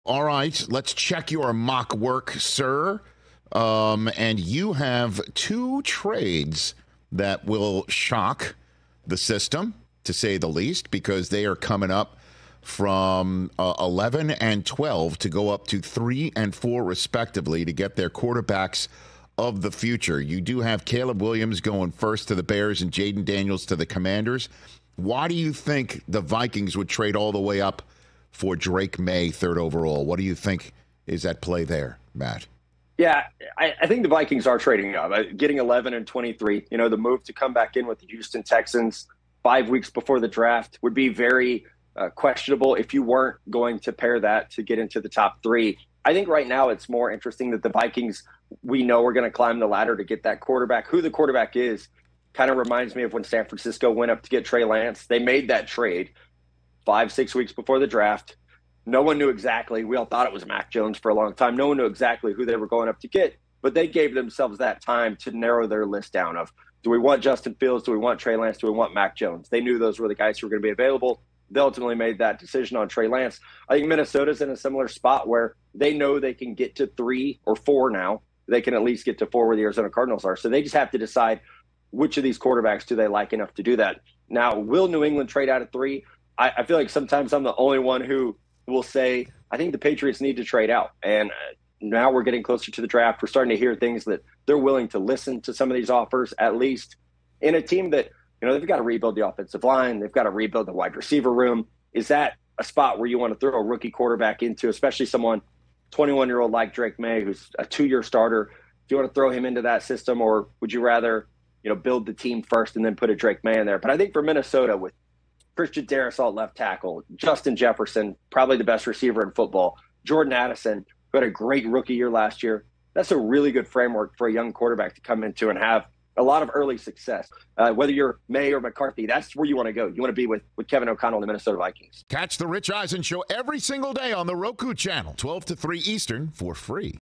All right, let's check your mock work, sir. And you have two trades that will shock the system, to say the least, because they are coming up from 11 and 12 to go up to 3 and 4, respectively, to get their quarterbacks of the future. You do have Caleb Williams going first to the Bears and Jaden Daniels to the Commanders. Why do you think the Vikings would trade all the way up for Drake May, 3rd overall? What do you think is at play there, Matt? Yeah, I think the Vikings are trading up, getting 11 and 23. You know, the move to come back in with the Houston Texans 5 weeks before the draft would be very questionable if you weren't going to pair that to get into the top 3. I think right now it's more interesting that the Vikings, we know we're going to climb the ladder to get that quarterback. Who the quarterback is kind of reminds me of when San Francisco went up to get Trey Lance. They made that trade 5-6 weeks before the draft. No one knew exactly. We all thought it was Mac Jones for a long time. No one knew exactly who they were going up to get, but they gave themselves that time to narrow their list down of, do we want Justin Fields? Do we want Trey Lance? Do we want Mac Jones? They knew those were the guys who were going to be available. They ultimately made that decision on Trey Lance. I think Minnesota's in a similar spot where they know they can get to 3 or 4 now. They can at least get to 4 where the Arizona Cardinals are. So they just have to decide which of these quarterbacks do they like enough to do that. Now, will New England trade out of 3? I feel like sometimes I'm the only one who will say, I think the Patriots need to trade out. And now we're getting closer to the draft. We're starting to hear things that they're willing to listen to some of these offers, at least in a team that, you know, they've got to rebuild the offensive line. They've got to rebuild the wide receiver room. Is that a spot where you want to throw a rookie quarterback into, especially someone 21-year-old like Drake May, who's a 2-year starter? Do you want to throw him into that system, or would you rather, you know, build the team first and then put a Drake May in there? But I think for Minnesota, with Christian Darrisaw at left tackle, Justin Jefferson, probably the best receiver in football, Jordan Addison, who had a great rookie year last year, that's a really good framework for a young quarterback to come into and have a lot of early success. Whether you're May or McCarthy, that's where you want to go. You want to be with Kevin O'Connell and the Minnesota Vikings. Catch the Rich Eisen Show every single day on the Roku channel, 12 to 3 Eastern, for free.